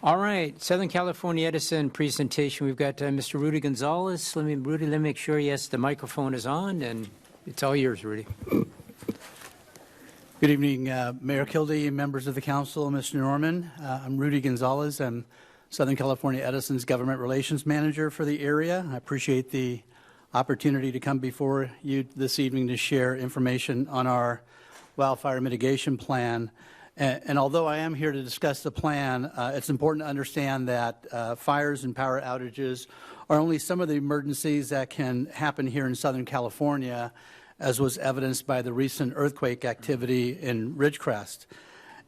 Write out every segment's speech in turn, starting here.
All right, Southern California Edison presentation. We've got Mr. Rudy Gonzalez. Rudy, let me make sure, yes, the microphone is on, and it's all yours, Rudy. Good evening, Mayor Kildee, members of the council, Mr. Norman. I'm Rudy Gonzalez. I'm Southern California Edison's Government Relations Manager for the area. I appreciate the opportunity to come before you this evening to share information on our wildfire mitigation plan. And although I am here to discuss the plan, it's important to understand that fires and power outages are only some of the emergencies that can happen here in Southern California, as was evidenced by the recent earthquake activity in Ridgecrest.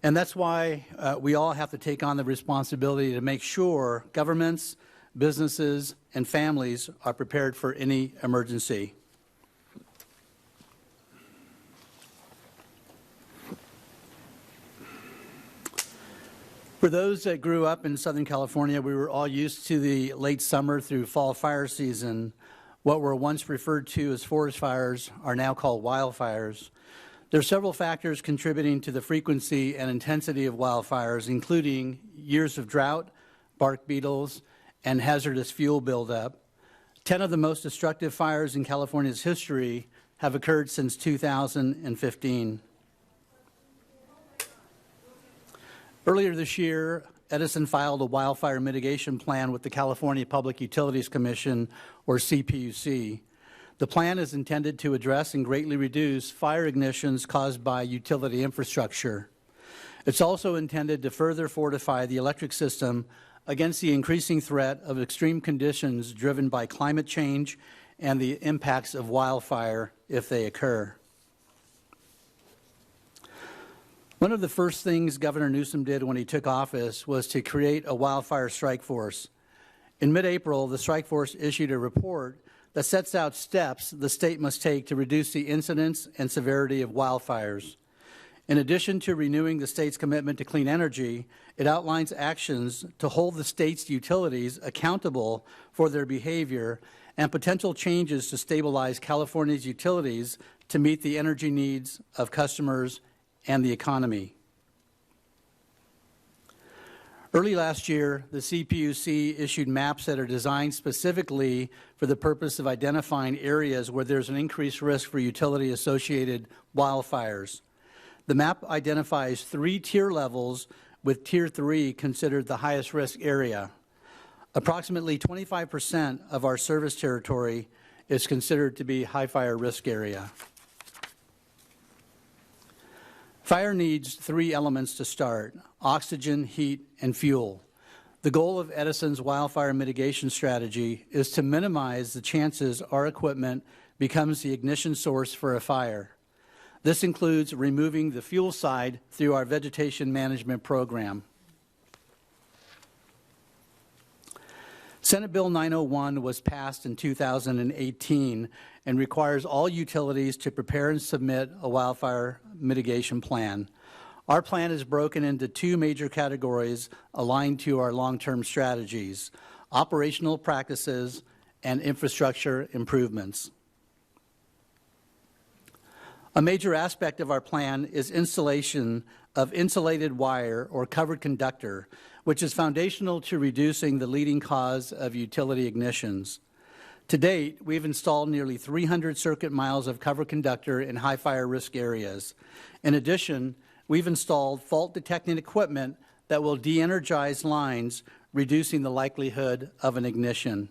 And that's why we all have to take on the responsibility to make sure governments, businesses, and families are prepared for any emergency. For those that grew up in Southern California, we were all used to the late summer through fall fire season. What were once referred to as forest fires are now called wildfires. There are several factors contributing to the frequency and intensity of wildfires, including years of drought, bark beetles, and hazardous fuel buildup. 10 of the most destructive fires in California's history have occurred since 2015. Earlier this year, Edison filed a wildfire mitigation plan with the California Public Utilities Commission, or CPUC. The plan is intended to address and greatly reduce fire ignitions caused by utility infrastructure. It's also intended to further fortify the electric system against the increasing threat of extreme conditions driven by climate change and the impacts of wildfire if they occur. One of the first things Governor Newsom did when he took office was to create a wildfire strike force. In mid-April, the strike force issued a report that sets out steps the state must take to reduce the incidence and severity of wildfires. In addition to renewing the state's commitment to clean energy, it outlines actions to hold the state's utilities accountable for their behavior and potential changes to stabilize California's utilities to meet the energy needs of customers and the economy. Early last year, the CPUC issued maps that are designed specifically for the purpose of identifying areas where there's an increased risk for utility-associated wildfires. The map identifies 3 tier levels, with Tier 3 considered the highest risk area. Approximately 25% of our service territory is considered to be high fire risk area. Fire needs 3 elements to start: oxygen, heat, and fuel. The goal of Edison's wildfire mitigation strategy is to minimize the chances our equipment becomes the ignition source for a fire. This includes removing the fuel side through our vegetation management program. Senate Bill 901 was passed in 2018 and requires all utilities to prepare and submit a wildfire mitigation plan. Our plan is broken into 2 major categories aligned to our long-term strategies: operational practices and infrastructure improvements. A major aspect of our plan is installation of insulated wire or covered conductor, which is foundational to reducing the leading cause of utility ignitions. To date, we've installed nearly 300 circuit miles of covered conductor in high fire risk areas. In addition, we've installed fault-detecting equipment that will de-energize lines, reducing the likelihood of an ignition.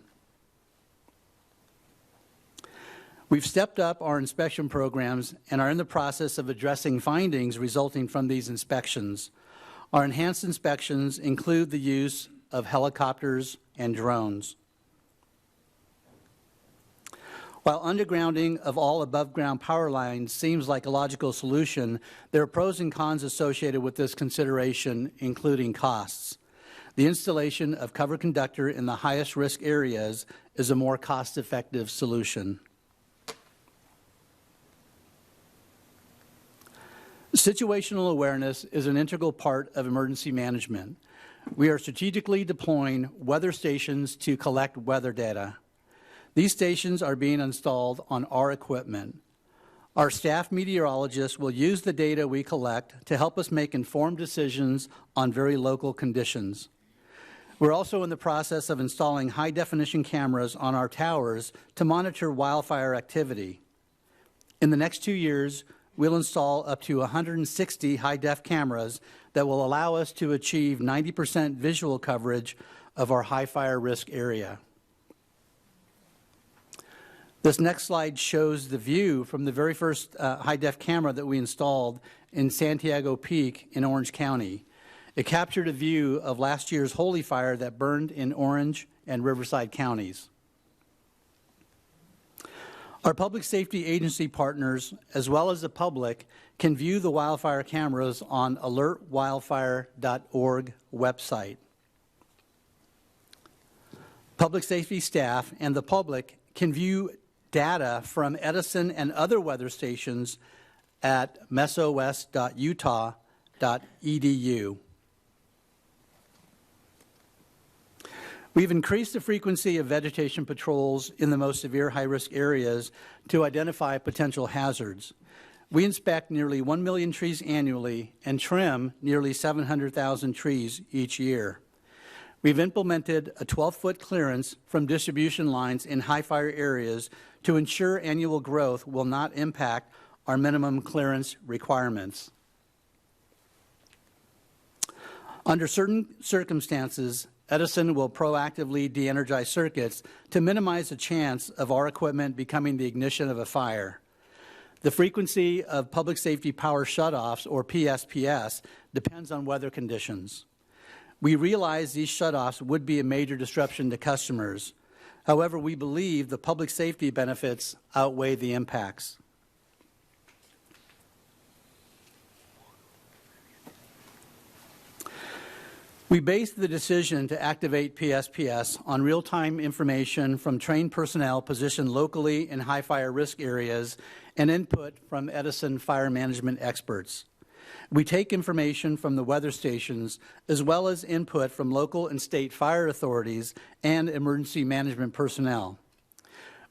We've stepped up our inspection programs and are in the process of addressing findings resulting from these inspections. Our enhanced inspections include the use of helicopters and drones. While undergrounding of all above-ground power lines seems like a logical solution, there are pros and cons associated with this consideration, including costs. The installation of covered conductor in the highest risk areas is a more cost-effective solution. Situational awareness is an integral part of emergency management. We are strategically deploying weather stations to collect weather data. These stations are being installed on our equipment. Our staff meteorologists will use the data we collect to help us make informed decisions on very local conditions. We're also in the process of installing high-definition cameras on our towers to monitor wildfire activity. In the next 2 years, we'll install up to 160 high-def cameras that will allow us to achieve 90% visual coverage of our high fire risk area. This next slide shows the view from the very first high-def camera that we installed in Santiago Peak in Orange County. It captured a view of last year's Holy Fire that burned in Orange and Riverside counties. Our public safety agency partners, as well as the public, can view the wildfire cameras on alertwildfire.org website. Public safety staff and the public can view data from Edison and other weather stations at mesos.utah.edu. We've increased the frequency of vegetation patrols in the most severe high-risk areas to identify potential hazards. We inspect nearly 1 million trees annually and trim nearly 700,000 trees each year. We've implemented a 12-foot clearance from distribution lines in high-fire areas to ensure annual growth will not impact our minimum clearance requirements. Under certain circumstances, Edison will proactively de-energize circuits to minimize the chance of our equipment becoming the ignition of a fire. The frequency of public safety power shutoffs, or PSPS, depends on weather conditions. We realize these shutoffs would be a major disruption to customers. However, we believe the public safety benefits outweigh the impacts. We based the decision to activate PSPS on real-time information from trained personnel positioned locally in high fire risk areas and input from Edison fire management experts. We take information from the weather stations as well as input from local and state fire authorities and emergency management personnel.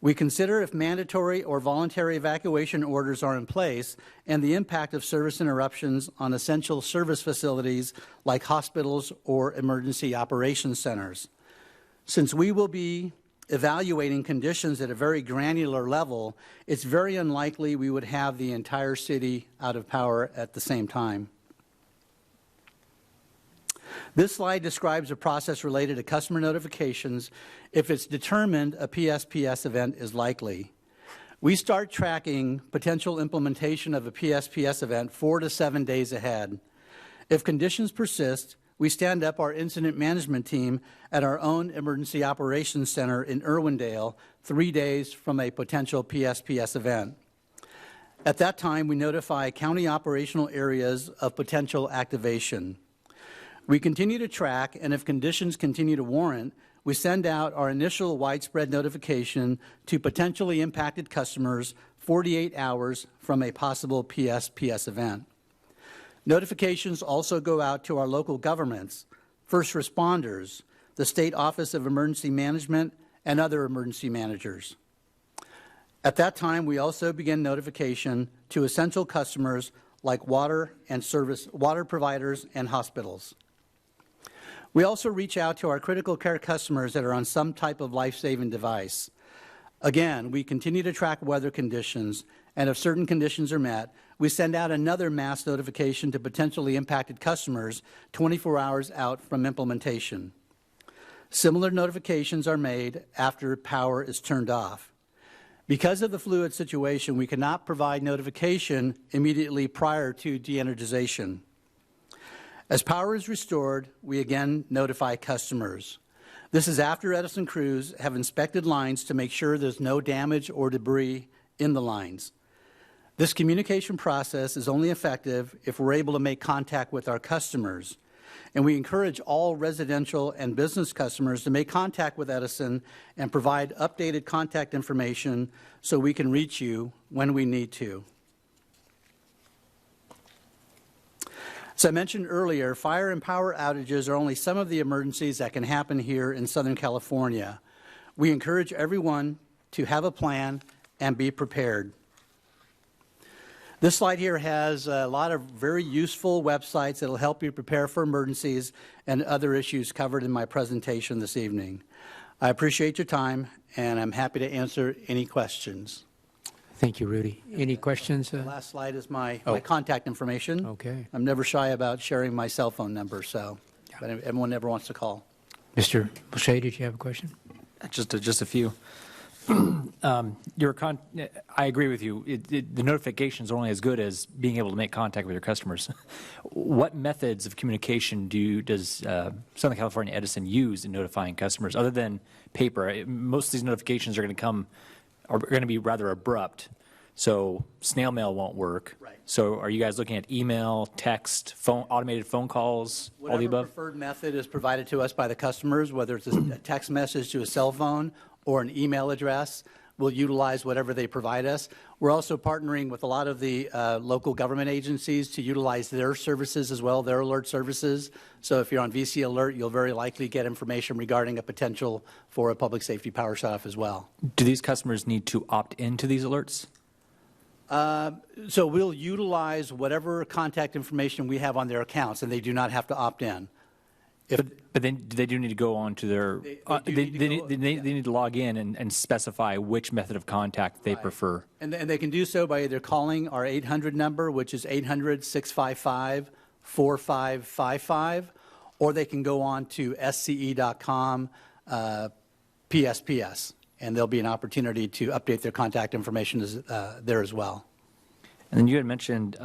We consider if mandatory or voluntary evacuation orders are in place and the impact of service interruptions on essential service facilities like hospitals or emergency operations centers. Since we will be evaluating conditions at a very granular level, it's very unlikely we would have the entire city out of power at the same time. This slide describes a process related to customer notifications if it's determined a PSPS event is likely. We start tracking potential implementation of a PSPS event 4 to 7 days ahead. If conditions persist, we stand up our incident management team at our own emergency operations center in Irwindale 3 days from a potential PSPS event. At that time, we notify county operational areas of potential activation. We continue to track, and if conditions continue to warrant, we send out our initial widespread notification to potentially impacted customers 48 hours from a possible PSPS event. Notifications also go out to our local governments, first responders, the State Office of Emergency Management, and other emergency managers. At that time, we also begin notification to essential customers like water providers and hospitals. We also reach out to our critical care customers that are on some type of life-saving device. Again, we continue to track weather conditions, and if certain conditions are met, we send out another mass notification to potentially impacted customers 24 hours out from implementation. Similar notifications are made after power is turned off. Because of the fluid situation, we cannot provide notification immediately prior to de-energization. As power is restored, we again notify customers. This is after Edison crews have inspected lines to make sure there's no damage or debris in the lines. This communication process is only effective if we're able to make contact with our customers. And we encourage all residential and business customers to make contact with Edison and provide updated contact information so we can reach you when we need to. As I mentioned earlier, fire and power outages are only some of the emergencies that can happen here in Southern California. We encourage everyone to have a plan and be prepared. This slide here has a lot of very useful websites that will help you prepare for emergencies and other issues covered in my presentation this evening. I appreciate your time, and I'm happy to answer any questions. Thank you, Rudy. Any questions? The last slide is my contact information. Okay. I'm never shy about sharing my cell phone number, so but everyone never wants to call. Mr. Boucher, did you have a question? Just a few. I agree with you. The notifications are only as good as being able to make contact with your customers. What methods of communication does Southern California Edison use in notifying customers other than paper? Most of these notifications are going to be rather abrupt. So snail mail won't work. Right. So are you guys looking at email, text, phone, automated phone calls, all the above? Whatever preferred method is provided to us by the customers, whether it's a text message to a cell phone or an email address, we'll utilize whatever they provide us. We're also partnering with a lot of the local government agencies to utilize their services as well, their alert services. So if you're on VC Alert, you'll very likely get information regarding a potential for a public safety power shutoff as well. Do these customers need to opt into these alerts? So we'll utilize whatever contact information we have on their accounts, and they do not have to opt in. But then they do need to go on to their, they need to log in and specify which method of contact they prefer. And they can do so by either calling our 800 number, which is 800-655-4555, or they can go on to SCE.com PSPS, and there'll be an opportunity to update their contact information there as well. And then you had mentioned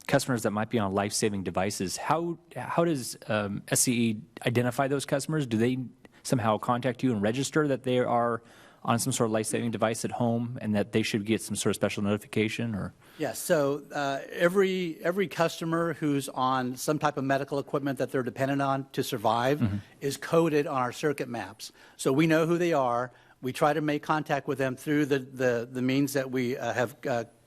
customers that might be on life-saving devices. How does SCE identify those customers? Do they somehow contact you and register that they are on some sort of life-saving device at home and that they should get some sort of special notification? Or Yes. So every customer who's on some type of medical equipment that they're dependent on to survive is coded on our circuit maps. So we know who they are. We try to make contact with them through the means that we have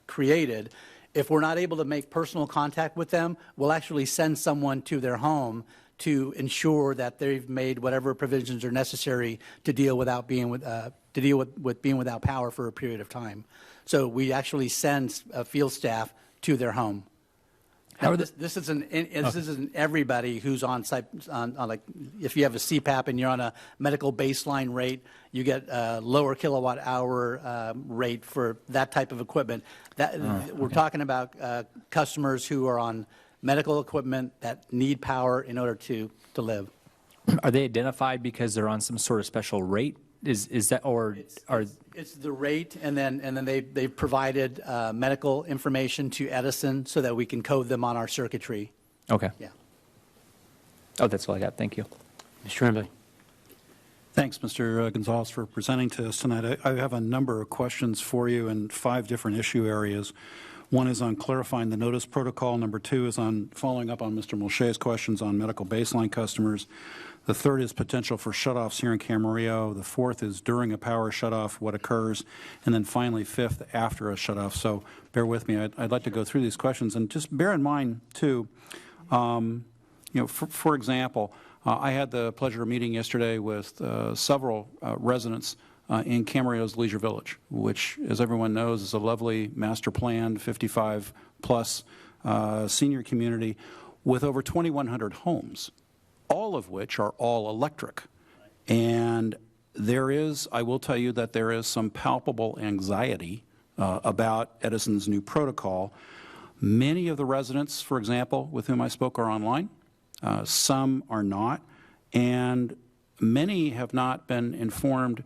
created. If we're not able to make personal contact with them, we'll actually send someone to their home to ensure that they've made whatever provisions are necessary to deal with being without power for a period of time. So we actually send field staff to their home. This isn't everybody who's on site. Like if you have a CPAP and you're on a medical baseline rate, you get a lower kilowatt hour rate for that type of equipment. We're talking about customers who are on medical equipment that need power in order to live. are they identified because they're on some sort of special rate? Is that, or are it's the rate, and then they've provided medical information to Edison so that we can code them on our circuitry. okay? Yeah. Oh, that's all I got. Thank you. Mr. Tremblay. Thanks, Mr. Gonzalez, for presenting to us tonight. I have a number of questions for you in 5 different issue areas. One is on clarifying the notice protocol. Number 2 is on following up on Mr. Mulche's questions on medical baseline customers. The 3rd is potential for shutoffs here in Camarillo. The 4th is during a power shutoff, what occurs. And then finally, 5th, after a shutoff. So bear with me. I'd like to go through these questions. And just bear in mind, too, for example, I had the pleasure of meeting yesterday with several residents in Camarillo's Leisure Village, which, as everyone knows, is a lovely master-planned 55-plus senior community with over 2,100 homes, all of which are all electric. And there is, I will tell you that there is some palpable anxiety about Edison's new protocol. Many of the residents, for example, with whom I spoke are online. Some are not. And many have not been informed.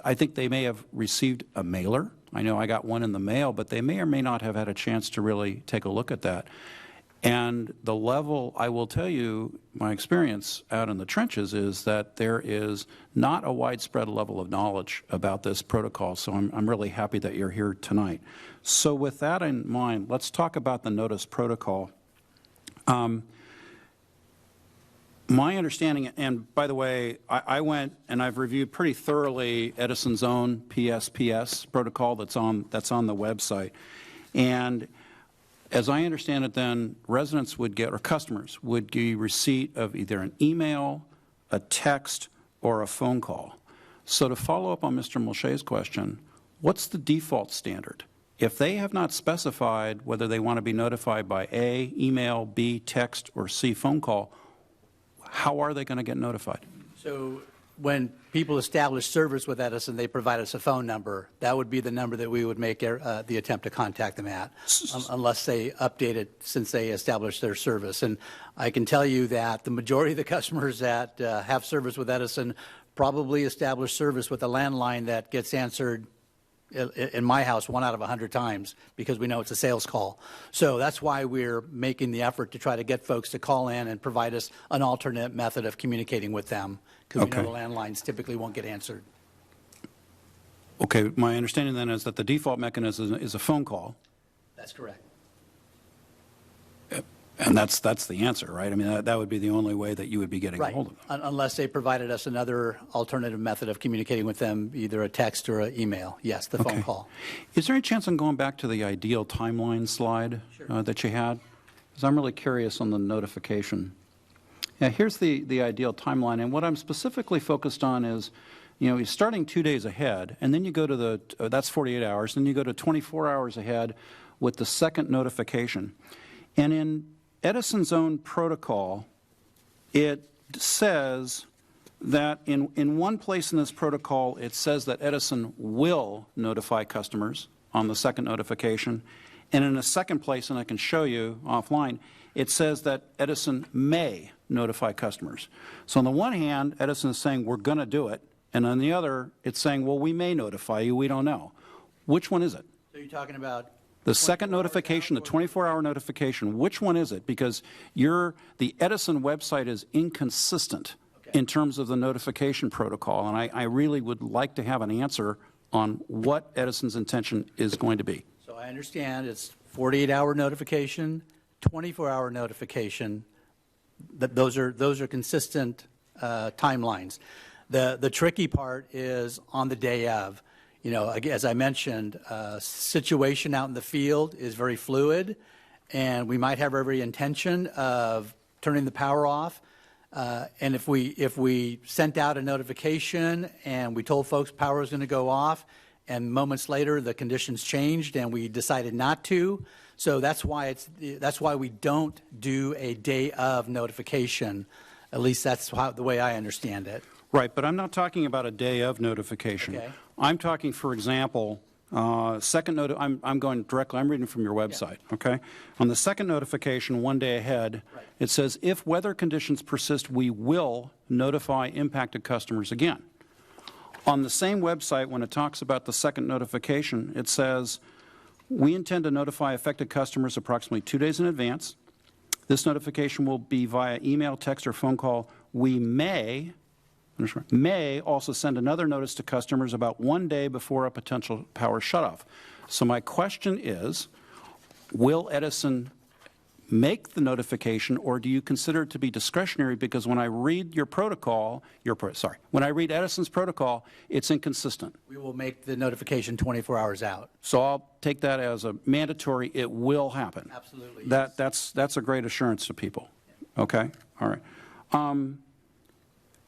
I think they may have received a mailer. I know I got one in the mail, but they may or may not have had a chance to really take a look at that. And the level, I will tell you, my experience out in the trenches is that there is not a widespread level of knowledge about this protocol, so I'm really happy that you're here tonight. So with that in mind, let's talk about the notice protocol. My understanding, and by the way, I went and I've reviewed pretty thoroughly Edison's own PSPS protocol that's on the website. And as I understand it, then residents would get, or customers would get receipt of either an email, a text, or a phone call. So to follow up on Mr. Mulche's question, what's the default standard? if they have not specified whether they want to be notified by A, email, B, text, or C, phone call, how are they going to get notified? So when people establish service with Edison, they provide us a phone number. That would be the number that we would make the attempt to contact them at, unless they update it since they established their service. And I can tell you that the majority of the customers that have service with Edison probably establish service with a landline that gets answered in my house 1 out of 100 times, because we know it's a sales call. So that's why we're making the effort to try to get folks to call in and provide us an alternate method of communicating with them, because we know the landlines typically won't get answered. Okay, my understanding then is that the default mechanism is a phone call, That's correct. and that's the answer, right? I mean, that would be the only way that you would be getting a Right, hold of them. unless they provided us another alternative method of communicating with them, either a text or an email. Yes, the phone call. Is there any chance I'm going back to the ideal timeline slide that you had? Because I'm really curious on the notification. Yeah, here's the ideal timeline, and what I'm specifically focused on is, you're starting 2 days ahead, and then you go to that's 48 hours, then you go to 24 hours ahead with the second notification. And in Edison's own protocol, it says that in one place in this protocol, it says that Edison will notify customers on the second notification. And in a second place, and I can show you offline, it says that Edison may notify customers. So on the one hand, Edison is saying we're going to do it. And on the other, it's saying, well, we may notify you, we don't know. Which one is it? So you're talking about The second notification, the 24-hour notification, which one is it? Because the Edison website is inconsistent in terms of the notification protocol, and I really would like to have an answer on what Edison's intention is going to be. So I understand it's 48-hour notification, 24-hour notification. Those are consistent timelines. The tricky part is on the day of. As I mentioned, situation out in the field is very fluid, and we might have every intention of turning the power off. And if we sent out a notification and we told folks power was going to go off, and moments later the conditions changed and we decided not to, so that's why we don't do a day of notification. At least that's the way I understand it. Right, but I'm not talking about a day of notification. Okay. I'm talking, for example, I'm going directly, I'm reading from your website, okay? On the second notification, 1 day ahead, it says, if weather conditions persist, we will notify impacted customers again. On the same website, when it talks about the second notification, it says, we intend to notify affected customers approximately 2 days in advance. This notification will be via email, text, or phone call. We may also send another notice to customers about 1 day before a potential power shutoff. So my question is, will Edison make the notification, or do you consider it to be discretionary? Because when I read your protocol, when I read Edison's protocol, it's inconsistent. We will make the notification 24 hours out. So I'll take that as a mandatory, it will happen. Absolutely. That's a great assurance to people. Okay? All right.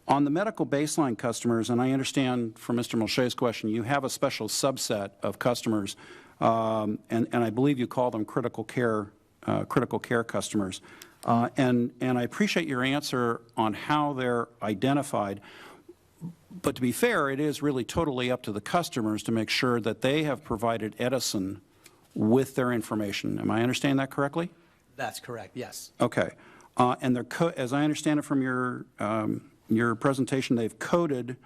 On the medical baseline customers, and I understand from Mr. Mulchey's question, you have a special subset of customers, and I believe you call them critical care customers. And I appreciate your answer on how they're identified. But to be fair, it is really totally up to the customers to make sure that they have provided Edison with their information. Am I understanding that correctly? That's correct, yes. Okay. And as I understand it from your presentation, they've coded,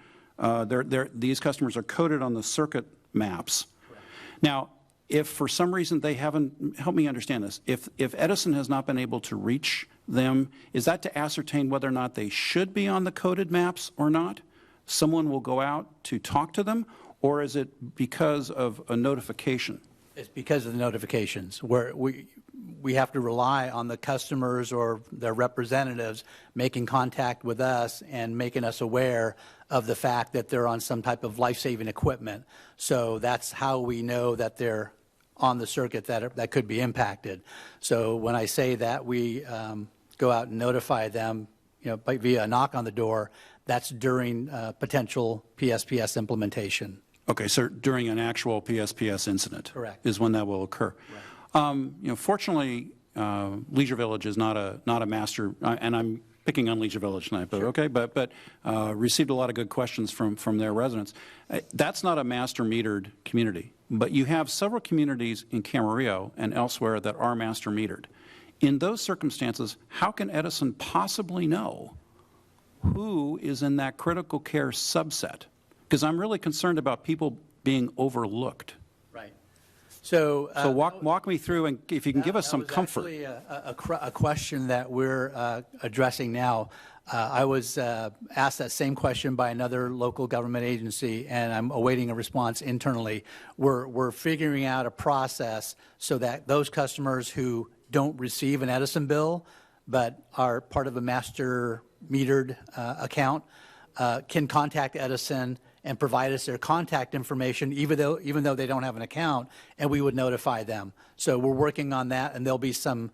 these customers are coded on the circuit maps. Correct. Now, if for some reason they haven't, help me understand this, if Edison has not been able to reach them, is that to ascertain whether or not they should be on the coded maps or not? Someone will go out to talk to them, or is it because of a notification? It's because of the notifications, where we have to rely on the customers or their representatives making contact with us and making us aware of the fact that they're on some type of life-saving equipment. So that's how we know that they're on the circuit that could be impacted. So when I say that we go out and notify them, via a knock on the door, that's during potential PSPS implementation. Correct. So during an actual PSPS incident? Correct. Is when that will occur. Fortunately, Leisure Village is not a master, and I'm picking on Leisure Village tonight, but okay, but received a lot of good questions from their residents. That's not a master metered community, but you have several communities in Camarillo and elsewhere that are master metered. In those circumstances, how can Edison possibly know who is in that critical care subset? Because I'm really concerned about people being overlooked. Right. So walk me through, and if you can give us some comfort. That was actually a question that we're addressing now. I was asked that same question by another local government agency, and I'm awaiting a response internally. We're figuring out a process so that those customers who don't receive an Edison bill but are part of a master metered account can contact Edison and provide us their contact information, even though they don't have an account, and we would notify them. So we're working on that, and there'll be some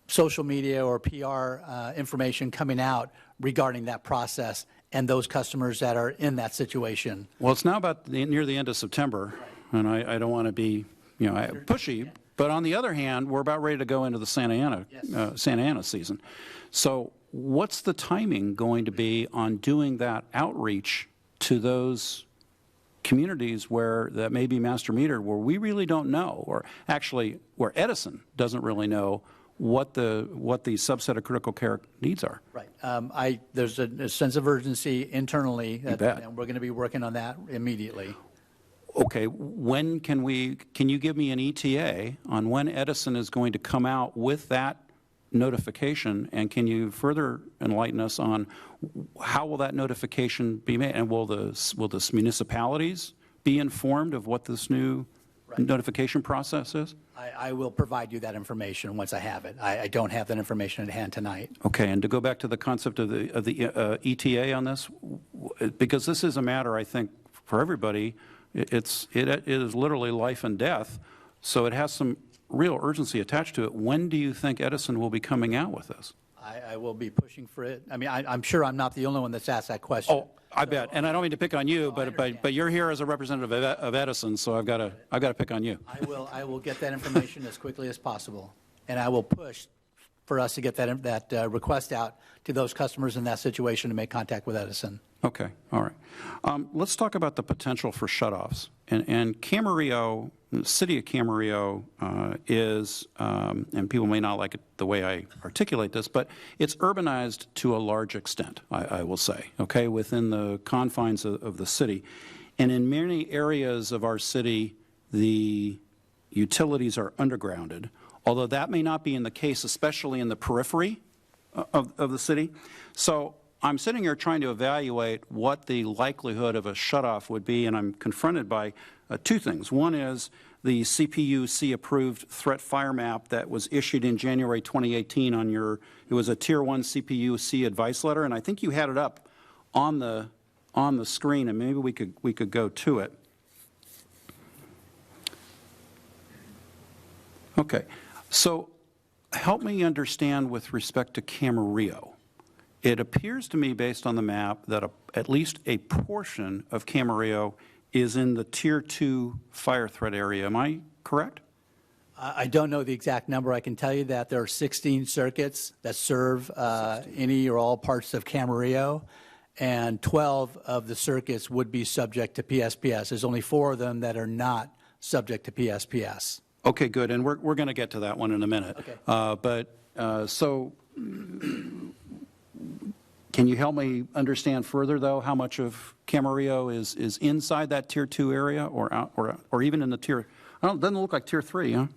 social media or PR information coming out regarding that process and those customers that are in that situation. Well, it's now about near the end of September, and I don't want to be pushy, but on the other hand, we're about ready to go into the Santa Ana season. So what's the timing going to be on doing that outreach to those communities where that may be master metered, where we really don't know, or actually where Edison doesn't really know what the subset of critical care needs are? Right. There's a sense of urgency internally, and we're going to be working on that immediately. Okay, when can you give me an ETA on when Edison is going to come out with that notification, and can you further enlighten us on how will that notification be made, and will the municipalities be informed of what this new notification process is? I will provide you that information once I have it. I don't have that information at hand tonight. Okay, and to go back to the concept of the ETA on this, because this is a matter, I think, for everybody. It is literally life and death, so it has some real urgency attached to it. When do you think Edison will be coming out with this? I will be pushing for it. I mean, I'm sure I'm not the only one that's asked that question. Oh, I bet. And I don't mean to pick on you, but you're here as a representative of Edison, so I've got to pick on you. I will get that information as quickly as possible, and I will push for us to get that request out to those customers in that situation to make contact with Edison. Okay, all right. Let's talk about the potential for shutoffs. And Camarillo, the city of Camarillo is, and people may not like it the way I articulate this, but it's urbanized to a large extent, I will say, okay, within the confines of the city. And in many areas of our city, the utilities are undergrounded, although that may not be in the case, especially in the periphery of the city. So I'm sitting here trying to evaluate what the likelihood of a shutoff would be, and I'm confronted by two things. One is the CPUC-approved threat fire map that was issued in January 2018 on it was a Tier 1 CPUC advice letter, and I think you had it up on the screen, and maybe we could go to it. Okay, so help me understand with respect to Camarillo. It appears to me, based on the map, that at least a portion of Camarillo is in the Tier 2 fire threat area. Am I correct? I don't know the exact number. I can tell you that there are 16 circuits that serve any or all parts of Camarillo, and 12 of the circuits would be subject to PSPS. There's only 4 of them that are not subject to PSPS. Okay, good, and we're going to get to that one in a minute. Okay. So can you help me understand further, though, how much of Camarillo is inside that Tier 2 area, or even in the Tier? It doesn't look like Tier 3, huh?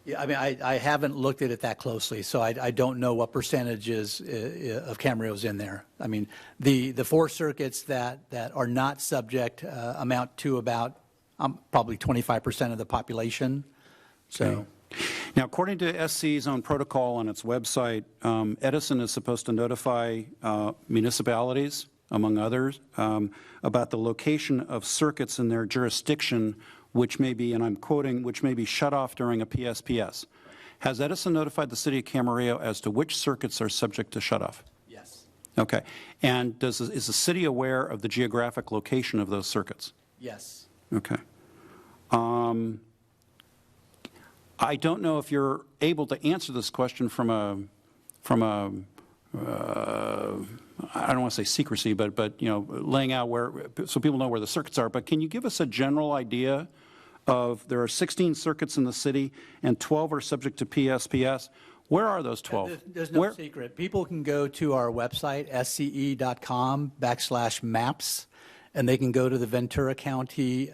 Yeah, I mean, I haven't looked at it that closely, so I don't know what percentages of Camarillo's in there. I mean, the 4 circuits that are not subject amount to about probably 25% of the population. So. Okay. Now, according to SCE's own protocol on its website, Edison is supposed to notify municipalities, among others, about the location of circuits in their jurisdiction, which may be, and I'm quoting, which may be shut off during a PSPS. Has Edison notified the city of Camarillo as to which circuits are subject to shutoff? Yes. Okay. And is the city aware of the geographic location of those circuits? Yes. Okay. I don't know if you're able to answer this question from a I don't want to say secrecy, but you know, laying out where, so people know where the circuits are. But can you give us a general idea of, there are 16 circuits in the city and 12 are subject to PSPS. Where are those 12? There's no secret. People can go to our website, SCE.com/maps, and they can go to the Ventura County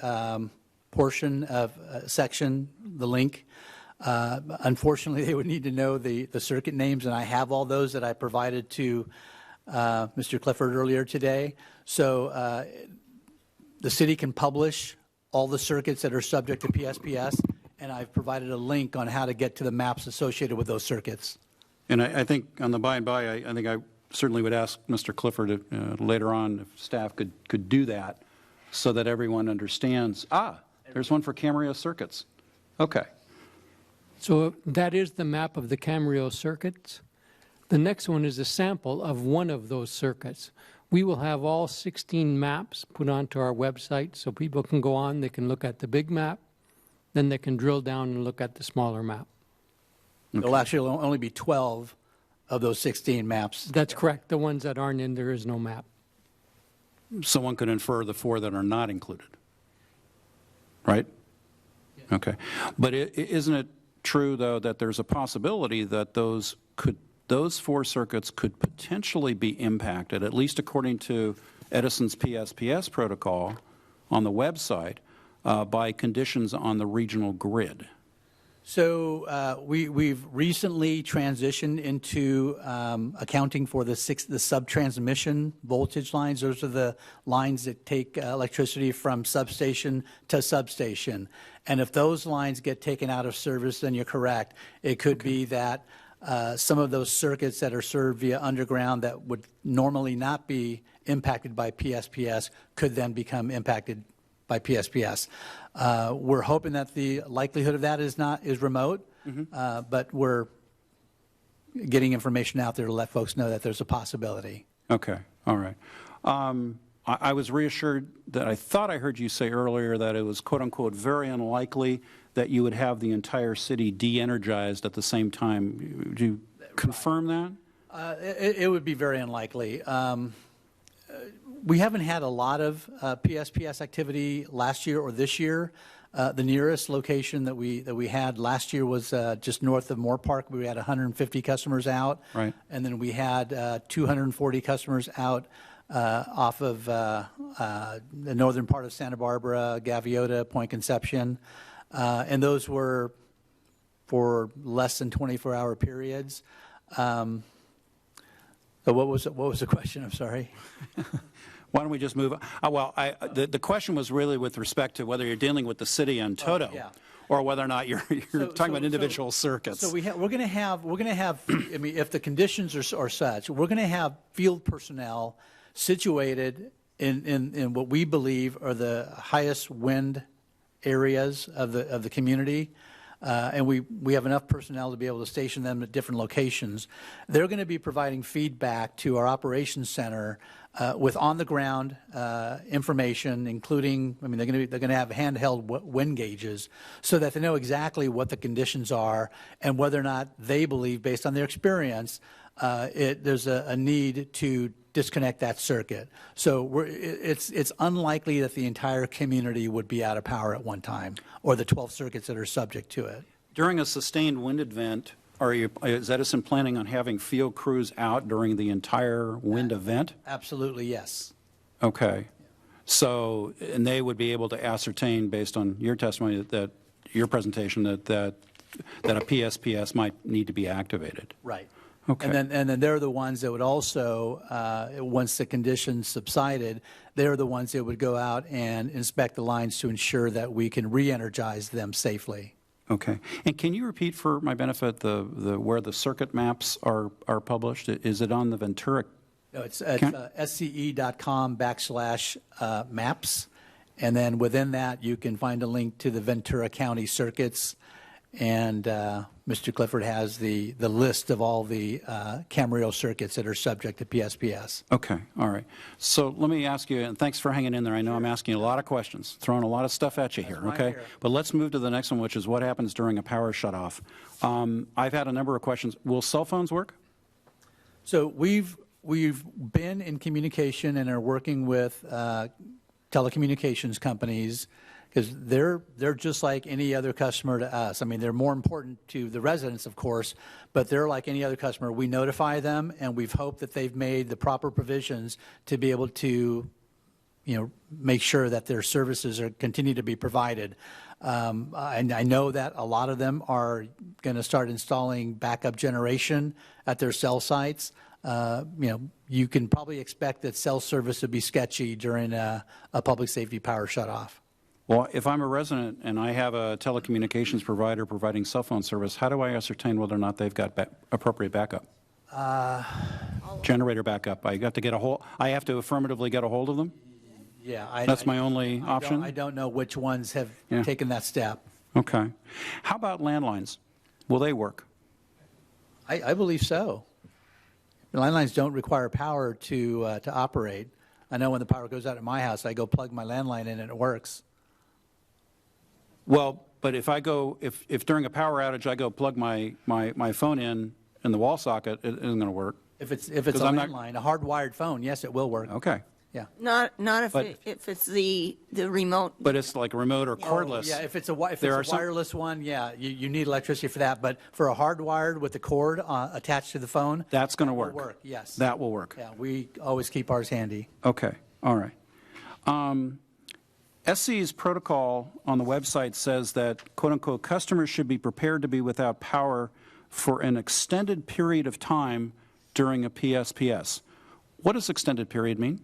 portion of section, the link. Unfortunately, they would need to know the circuit names, and I have all those that I provided to Mr. Clifford earlier today. So the city can publish all the circuits that are subject to PSPS, and I've provided a link on how to get to the maps associated with those circuits. And I think on the by and by, I think I certainly would ask Mr. Clifford if, later on if staff could do that so that everyone understands, there's one for Camarillo circuits. Okay. So that is the map of the Camarillo circuits. The next one is a sample of one of those circuits. We will have all 16 maps put onto our website so people can go on, they can look at the big map, then they can drill down and look at the smaller map. There'll actually only be 12 of those 16 maps. That's correct. The ones that aren't in, there is no map. Someone could infer the 4 that are not included, right? Okay. But isn't it true, though, that there's a possibility that those 4 circuits could potentially be impacted, at least according to Edison's PSPS protocol on the website, by conditions on the regional grid? So we've recently transitioned into accounting for the sub-transmission voltage lines. Those are the lines that take electricity from substation to substation. And if those lines get taken out of service, then you're correct. It could be that some of those circuits that are served via underground that would normally not be impacted by PSPS could then become impacted by PSPS. We're hoping that the likelihood of that is remote, but we're getting information out there to let folks know that there's a possibility. Okay, all right. I was reassured that I thought I heard you say earlier that it was quote-unquote very unlikely that you would have the entire city de-energized at the same time. Would you confirm that? It would be very unlikely. We haven't had a lot of PSPS activity last year or this year. The nearest location that we had last year was just north of Moore Park. We had 150 customers out. Right. And then we had 240 customers out off of the northern part of Santa Barbara, Gaviota, Point Conception. And those were for less than 24-hour periods. So what was the question? I'm sorry. Why don't we just move on? The question was really with respect to whether you're dealing with the city in toto, yeah. or whether or not you're talking about individual circuits. So we're going to have. I mean, if the conditions are such, we're going to have field personnel situated in what we believe are the highest wind areas of the community. And we have enough personnel to be able to station them at different locations. They're going to be providing feedback to our operations center with on-the-ground information, including, I mean, they're going to have handheld wind gauges so that they know exactly what the conditions are and whether or not they believe, based on their experience, there's a need to disconnect that circuit. So it's unlikely that the entire community would be out of power at one time, or the 12 circuits that are subject to it. During a sustained wind event, is Edison planning on having field crews out during the entire wind event? Absolutely, yes. Okay. So, and they would be able to ascertain, based on your testimony, that your presentation, that a PSPS might need to be activated. Right. Okay. And then they're the ones that would also, once the conditions subsided, they're the ones that would go out and inspect the lines to ensure that we can re-energize them safely. Okay. And can you repeat for my benefit where the circuit maps are published? Is it on the Ventura? No, it's at SCE.com/maps. And then within that, you can find a link to the Ventura County circuits. and Mr. Clifford has the list of all the Camarillo circuits that are subject to PSPS. Okay, all right. So let me ask you, and thanks for hanging in there. I know I'm asking you a lot of questions, throwing a lot of stuff at you here, why I'm okay? here. But let's move to the next one, which is what happens during a power shutoff. I've had a number of questions. Will cell phones work? So we've been in communication and are working with telecommunications companies, because they're just like any other customer to us. I mean, they're more important to the residents, of course, but they're like any other customer. We notify them, and we've hoped that they've made the proper provisions to be able to, make sure that their services continue to be provided. And I know that a lot of them are going to start installing backup generation at their cell sites. You can probably expect that cell service would be sketchy during a public safety power shutoff. Well, if I'm a resident and I have a telecommunications provider providing cell phone service, how do I ascertain whether or not they've got appropriate backup? Generator backup. I have to affirmatively get a hold of them? Yeah. That's my only option? I don't know which ones have taken that step. Okay. How about landlines? Will they work? I believe so. Landlines don't require power to operate. I know when the power goes out at my house, I go plug my landline in and it works. Well, but if during a power outage I go plug my phone in the wall socket, it isn't going to work. If it's a landline, a hardwired phone, yes, it will work. Okay. Yeah. Not But- if it's the remote. But it's like a remote or cordless. Yeah, if it's a wireless one, yeah, you need electricity for that. But for a hardwired with the cord attached to the phone, That's going to will work. yes. That will work. Yeah, we always keep ours handy. Okay. All right. SCE's protocol on the website says that, quote unquote, customers should be prepared to be without power for an extended period of time during a PSPS. What does extended period mean?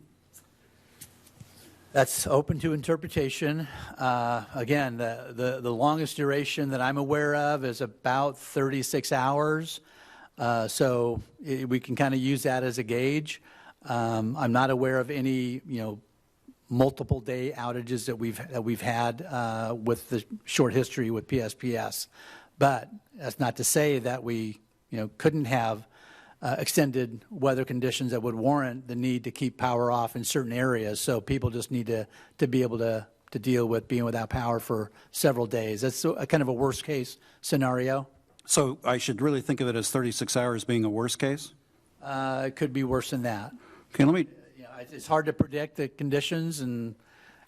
That's open to interpretation. Again, the longest duration that I'm aware of is about 36 hours. So we can kind of use that as a gauge. I'm not aware of any, multiple day outages that we've had with the short history with PSPS. But that's not to say that we, couldn't have extended weather conditions that would warrant the need to keep power off in certain areas. So people just need to be able to deal with being without power for several days. That's a kind of a worst case scenario. So I should really think of it as 36 hours being a worst case? It could be worse than that. Okay, let me, It's hard to predict the conditions, and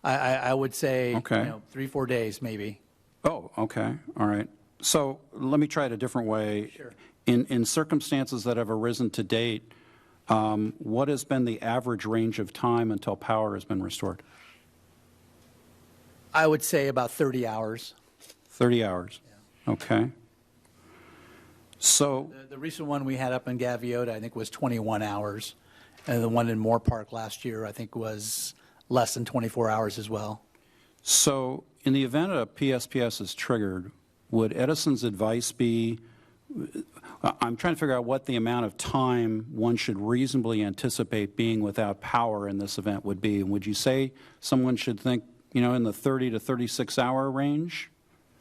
I would say, Okay. 3-4 days maybe. oh, okay, all right. So let me try it a different way. Sure. In circumstances that have arisen to date, what has been the average range of time until power has been restored? I would say about 30 hours. 30 hours. Okay. So, The recent one we had up in Gaviota, I think, was 21 hours. And the one in Moore Park last year, I think, was less than 24 hours as well. so in the event a PSPS is triggered, would Edison's advice be, I'm trying to figure out what the amount of time one should reasonably anticipate being without power in this event would be. And would you say someone should think, in the 30 to 36 hour range?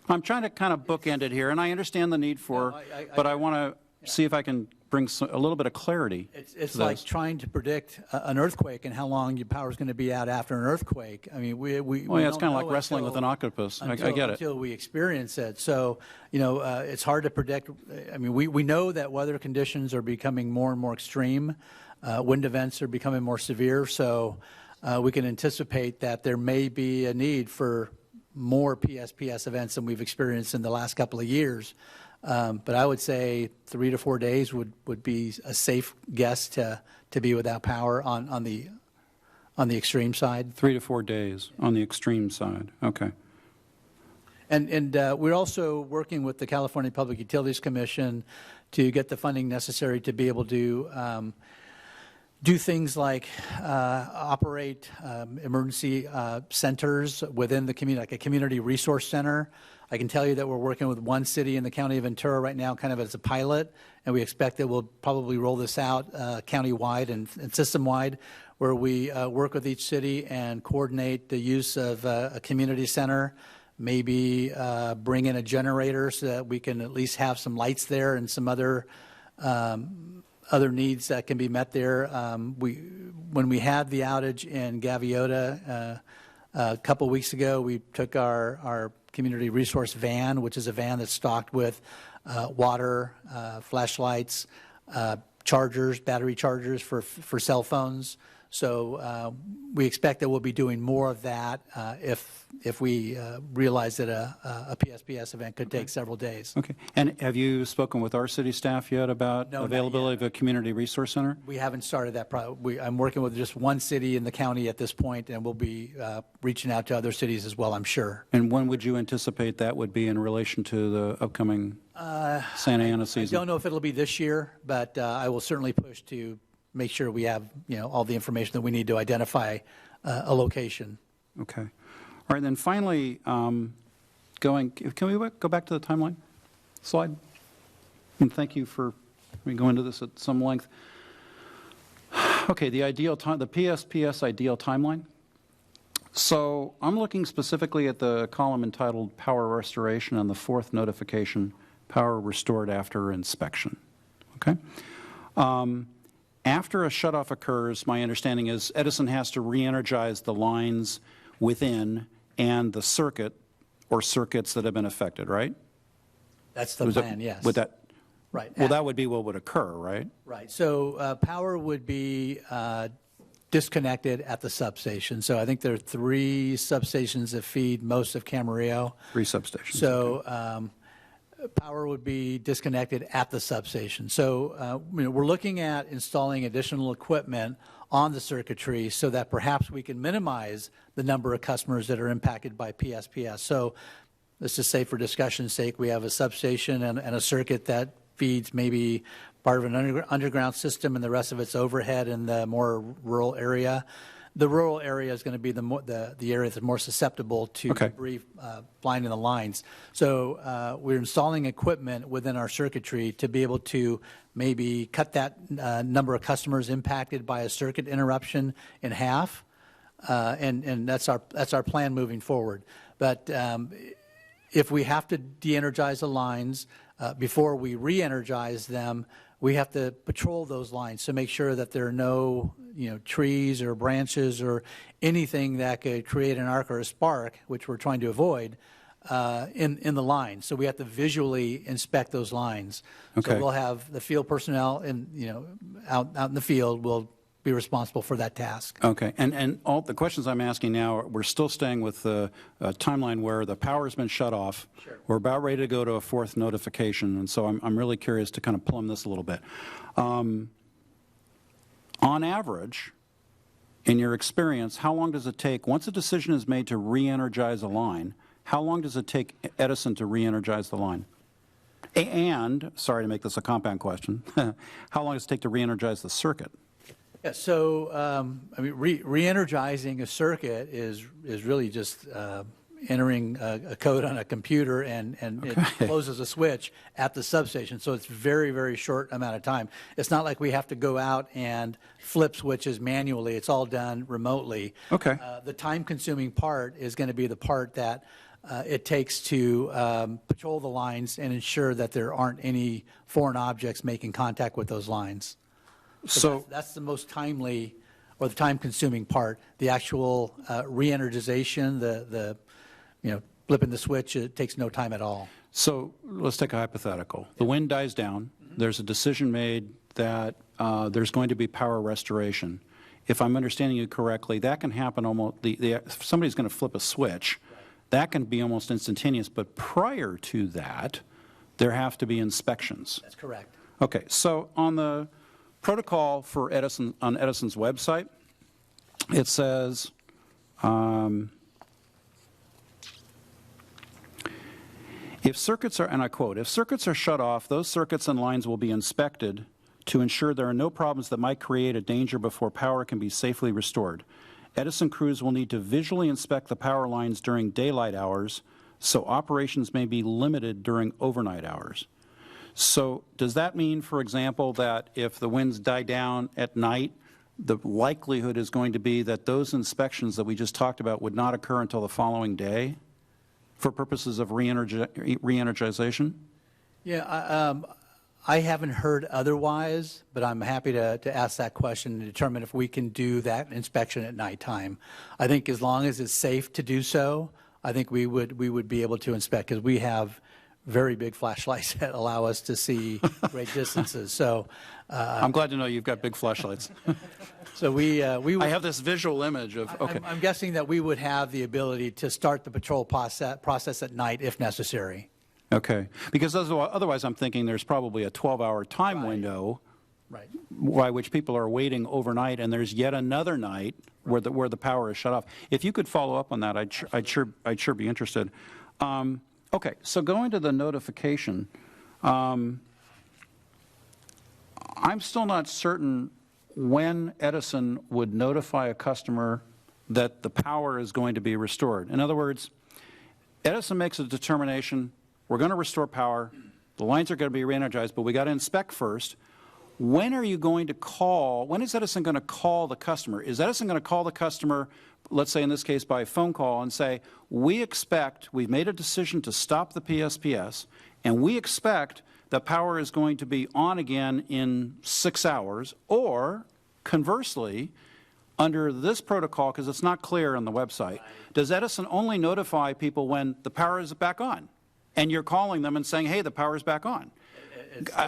I'm trying to kind of bookend it here, and I understand the need for, No, but I want to see if I can bring a little bit of clarity. It's to like this. trying to predict an earthquake and how long your power is going to be out after an earthquake. I mean, we Well, yeah, it's don't kind of know like wrestling with until- an octopus. I until, get it. until we experience it. So, it's hard to predict. I mean, we know that weather conditions are becoming more and more extreme. Wind events are becoming more severe. So we can anticipate that there may be a need for more PSPS events than we've experienced in the last couple of years. But I would say 3 to 4 days would be a safe guess to be without power on the extreme side. 3 to 4 days on the extreme side. Okay. And we're also working with the California Public Utilities Commission to get the funding necessary to be able to do things like operate emergency centers within the community, like a community resource center. I can tell you that we're working with one city in the county of Ventura right now, kind of as a pilot, and we expect that we'll probably roll this out county-wide and system-wide, where we work with each city and coordinate the use of a community center, maybe bring in a generator so that we can at least have some lights there and some other needs that can be met there. When we had the outage in Gaviota a couple weeks ago, we took our community resource van, which is a van that's stocked with water, flashlights, chargers, battery chargers for cell phones. So we expect that we'll be doing more of that if we realize that a PSPS event could take several days. Okay. And have you spoken with our city staff yet about No, not availability yet. of a community resource center? We haven't started that. I'm working with just one city in the county at this point, and we'll be reaching out to other cities as well, I'm sure. And when would you anticipate that would be in relation to the upcoming Santa Ana I season? don't know if it'll be this year, but I will certainly push to make sure we have, all the information that we need to identify a location. Okay. All right, then finally, can we go back to the timeline slide? And thank you for going into this at some length. Okay, the PSPS ideal timeline. So I'm looking specifically at the column entitled Power Restoration and the fourth notification, Power Restored After Inspection. Okay? After a shutoff occurs, my understanding is Edison has to re-energize the lines within and the circuit or circuits that have been affected, right? That's the plan, yes. Would that, Right. well, that would be what would occur, right? Right. So power would be disconnected at the substation. So I think there are 3 substations that feed most of Camarillo. 3 substations. So power would be disconnected at the substation. So we're looking at installing additional equipment on the circuitry so that perhaps we can minimize the number of customers that are impacted by PSPS. So let's just say for discussion's sake, we have a substation and a circuit that feeds maybe part of an underground system and the rest of it's overhead in the more rural area. The rural area is going to be the area that's more susceptible to Okay. debris flying in the lines. So we're installing equipment within our circuitry to be able to maybe cut that number of customers impacted by a circuit interruption in half, and that's our plan moving forward. But if we have to de-energize the lines before we re-energize them, we have to patrol those lines to make sure that there are no, trees or branches or anything that could create an arc or a spark, which we're trying to avoid, in the line. So we have to visually inspect those lines. Okay. So we'll have the field personnel out in the field will be responsible for that task. Okay, and all the questions I'm asking now, we're still staying with the timeline where the power's been shut off. Sure. We're about ready to go to a fourth notification, and so I'm really curious to kind of plumb this a little bit. On average, in your experience, how long does it take, once a decision is made to re-energize a line, how long does it take Edison to re-energize the line? And, sorry to make this a compound question, how long does it take to re-energize the circuit? Yeah, so re-energizing a circuit is really just entering a code on a computer and it closes a switch at the substation. So it's very, very short amount of time. It's not like we have to go out and flip switches manually. It's all done remotely. Okay. The time-consuming part is going to be the part that it takes to patrol the lines and ensure that there aren't any foreign objects making contact with those lines. So that's the most timely or the time-consuming part. The actual re-energization, the flipping the switch, it takes no time at all. So let's take a hypothetical. The wind dies down. There's a decision made that there's going to be power restoration. If I'm understanding you correctly, that can happen almost, if somebody's going to flip a switch, that can be almost instantaneous. But prior to that, there have to be inspections. That's correct. Okay, so on the protocol for Edison, on Edison's website, it says, if circuits are, and I quote, if circuits are shut off, those circuits and lines will be inspected to ensure there are no problems that might create a danger before power can be safely restored. Edison crews will need to visually inspect the power lines during daylight hours, so operations may be limited during overnight hours. So does that mean, for example, that if the winds die down at night, the likelihood is going to be that those inspections that we just talked about would not occur until the following day? for purposes of re-energization? Yeah, I haven't heard otherwise, but I'm happy to ask that question and determine if we can do that inspection at nighttime. I think as long as it's safe to do so, I think we would be able to inspect, because we have very big flashlights that allow us to see great distances. So I'm glad to know you've got big flashlights. so we I would, have this visual image of, okay. I'm guessing that we would have the ability to start the patrol process at night if necessary. Okay, because otherwise I'm thinking there's probably a 12-hour time window Right. by which people are waiting overnight, and there's yet another night where the power is shut off. If you could follow up on that, I'd sure be interested. Okay, so going to the notification, I'm still not certain when Edison would notify a customer that the power is going to be restored. In other words, Edison makes a determination, we're going to restore power, the lines are going to be re-energized, but we got to inspect first. When are you going to call, when is Edison going to call the customer? Is Edison going to call the customer, let's say in this case by phone call, and say, we've made a decision to stop the PSPS, and we expect that power is going to be on again in 6 hours, or conversely, under this protocol, because it's not clear on the website, does Edison only notify people when the power is back on? And you're calling them and saying, hey, the power is back on.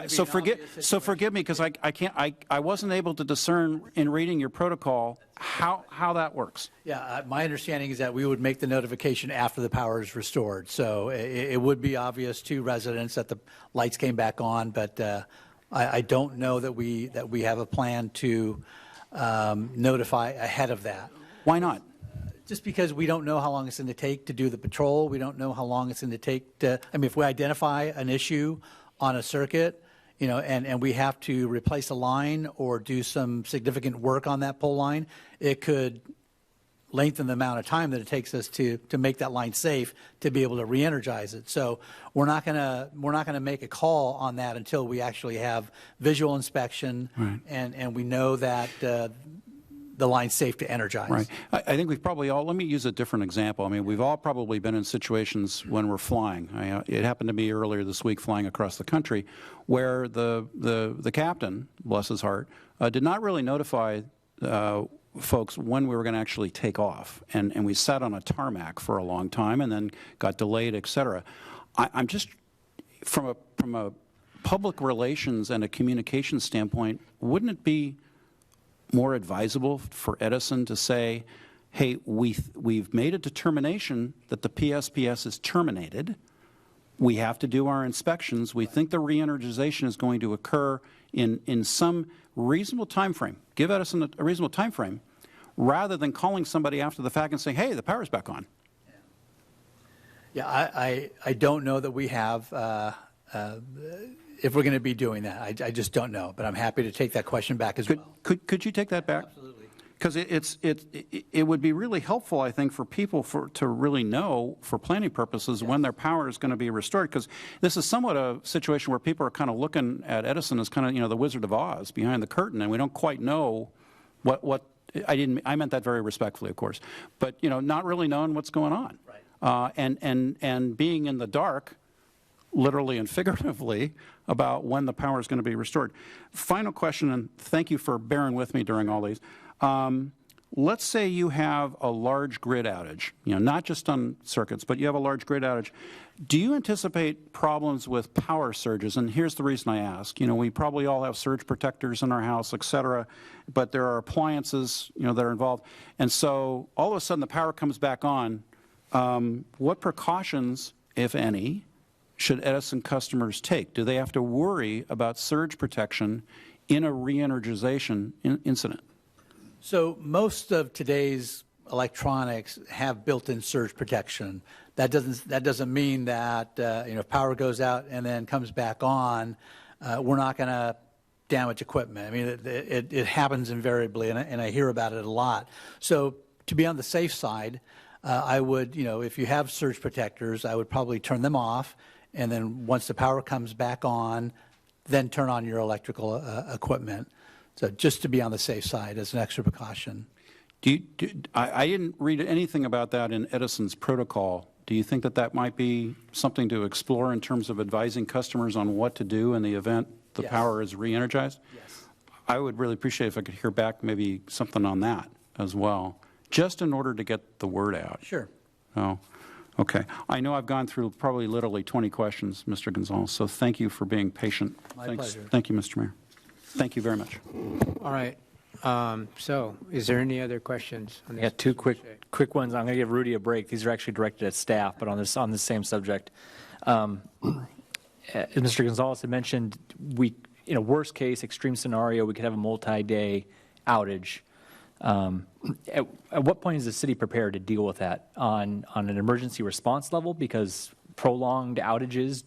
So forgive me, because I wasn't able to discern in reading your protocol how that works. Yeah, my understanding is that we would make the notification after the power is restored. So it would be obvious to residents that the lights came back on, but I don't know that we have a plan to notify ahead of that. Why not? Just because we don't know how long it's going to take to do the patrol. We don't know how long it's going to take to, I mean, if we identify an issue on a circuit, you know, and we have to replace a line or do some significant work on that pole line, it could lengthen the amount of time that it takes us to make that line safe to be able to re-energize it. So we're not gonna make a call on that until we actually have visual inspection, right, and we know that the line's safe to energize. Right. I think we've probably all, let me use a different example. I mean, we've all probably been in situations when we're flying. It happened to me earlier this week flying across the country where the captain, bless his heart, did not really notify folks when we were going to actually take off. And we sat on a tarmac for a long time and then got delayed, et cetera. I'm just, from a public relations and a communication standpoint, wouldn't it be more advisable for Edison to say, hey, we've made a determination that the PSPS is terminated. We have to do our inspections. We think the re-energization is going to occur in some reasonable time frame. Give Edison a reasonable time frame, rather than calling somebody after the fact and saying, hey, the power's back on. Yeah, I don't know that we have, if we're going to be doing that. I just don't know, but I'm happy to take that question back as well. Could you take that back? Absolutely. Because it would be really helpful, I think, for people to really know, for planning purposes, yes, when their power is going to be restored. Because this is somewhat a situation where people are kind of looking at Edison as kind of, you know, the Wizard of Oz behind the curtain, and we don't quite know what I meant that very respectfully, of course, but, you know, not really knowing what's going on. Right. And being in the dark, literally and figuratively, about when the power is going to be restored. Final question, and thank you for bearing with me during all these. Let's say you have a large grid outage, you know, not just on circuits, but you have a large grid outage. Do you anticipate problems with power surges? And here's the reason I ask. You know, we probably all have surge protectors in our house, et cetera, but there are appliances, you know, that are involved. And so all of a sudden the power comes back on. What precautions, if any, should Edison customers take? Do they have to worry about surge protection in a re-energization incident? So most of today's electronics have built-in surge protection. That doesn't mean that you know, if power goes out and then comes back on, we're not going to damage equipment. I mean, it happens invariably, and I hear about it a lot. So to be on the safe side, I would, you know, if you have surge protectors, I would probably turn them off, and then once the power comes back on, then turn on your electrical equipment. So just to be on the safe side as an extra precaution. I didn't read anything about that in Edison's protocol, Do you think that that might be something to explore in terms of advising customers on what to do in the event the Yes. power is re-energized? Yes. I would really appreciate if I could hear back maybe something on that as well, just in order to get the word out. Sure. Oh, okay. I know I've gone through probably literally 20 questions, Mr. Gonzalez, so thank you for being patient. My pleasure. Thank you, Mr. Mayor. Thank you very much. All right. So is there any other questions? On I this? got two quick ones. I'm going to give Rudy a break. These are actually directed at staff, but on the same subject. As Mr. Gonzalez had mentioned, we, in a worst case, extreme scenario, we could have a multi-day outage. At what point is the city prepared to deal with that on an emergency response level? Because prolonged outages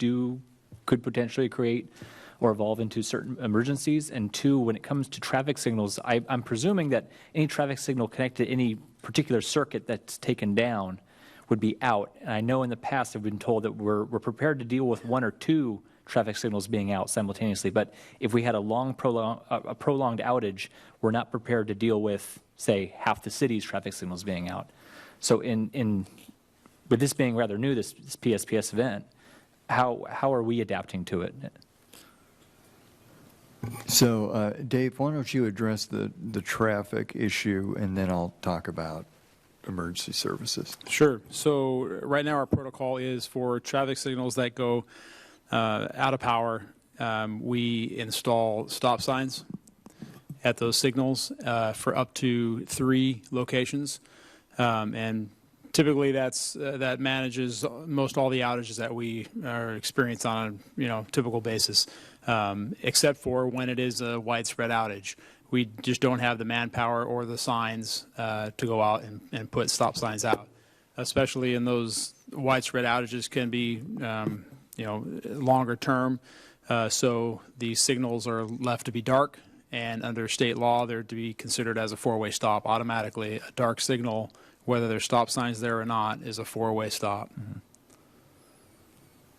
could potentially create or evolve into certain emergencies. And two, when it comes to traffic signals, I'm presuming that any traffic signal connected to any particular circuit that's taken down would be out. And I know in the past I've been told that we're prepared to deal with one or two traffic signals being out simultaneously. But if we had a prolonged outage, we're not prepared to deal with, say, half the city's traffic signals being out. So with this being rather new, this PSPS event, how are we adapting to it? So, Dave, why don't you address the traffic issue, and then I'll talk about emergency services. Sure. So right now our protocol is for traffic signals that go out of power. We install stop signs at those signals for up to 3 locations, and typically that manages most all the outages that we are experiencing on a typical basis, except for when it is a widespread outage. We just don't have the manpower or the signs to go out and put stop signs out, especially in those widespread outages can be longer term. So the signals are left to be dark, and under state law, they're to be considered as a 4-way stop automatically. A dark signal, whether there's stop signs there or not, is a 4-way stop. Mm-hmm.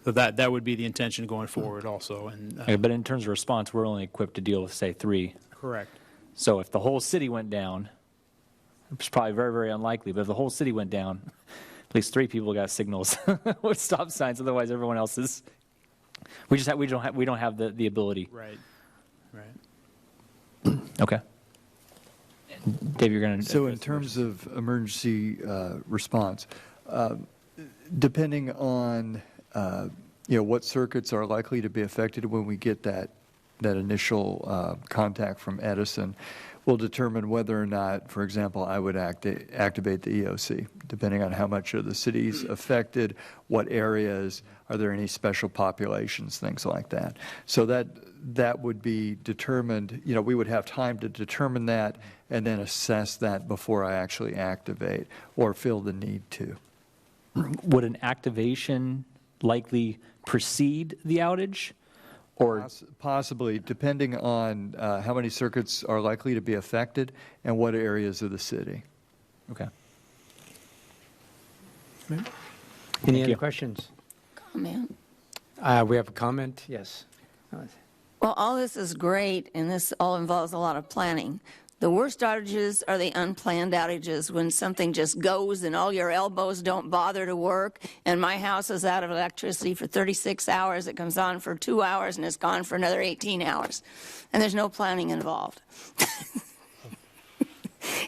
So that would be the intention going forward also. And Okay, but in terms of response, we're only equipped to deal with, say, 3. correct. So if the whole city went down, it's probably very, very unlikely, but if the whole city went down, at least 3 people got signals with stop signs. Otherwise, everyone else is. We don't have the ability. Right. Okay. Dave, you're going to. So in terms of emergency response, depending on what circuits are likely to be affected when we get that initial contact from Edison, will determine whether or not, for example, I would activate the EOC, depending on how much of the city's affected, what areas, are there any special populations, things like that. So that would be determined, we would have time to determine that and then assess that before I actually activate or feel the need to. Would an activation likely precede the outage? Or possibly, depending on how many circuits are likely to be affected and what areas of the city. okay. Any other questions? Comment. We have a comment? Yes. Well, all this is great, and this all involves a lot of planning. The worst outages are the unplanned outages, when something just goes and all your elbows don't bother to work. And my house is out of electricity for 36 hours. It comes on for 2 hours, and it's gone for another 18 hours. And there's no planning involved.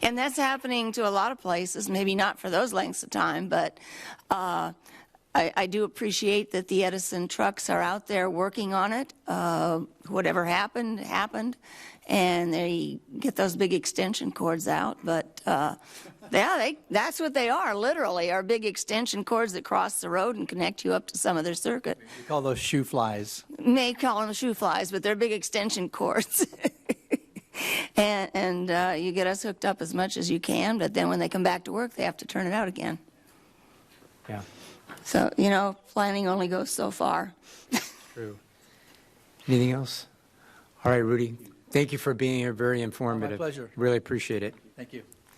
And that's happening to a lot of places, maybe not for those lengths of time, but I do appreciate that the Edison trucks are out there working on it. Whatever happened, happened. And they get those big extension cords out. But, that's what they are, literally, are big extension cords that cross the road and connect you up to some other circuit. We call those shoe flies. May call them shoe flies, but they're big extension cords. and you get us hooked up as much as you can, but then when they come back to work, they have to turn it out again. Yeah, So, planning only goes so far. true. Anything else? All right, Rudy. Thank you for being here. Very informative. pleasure. Really appreciate it. Thank you.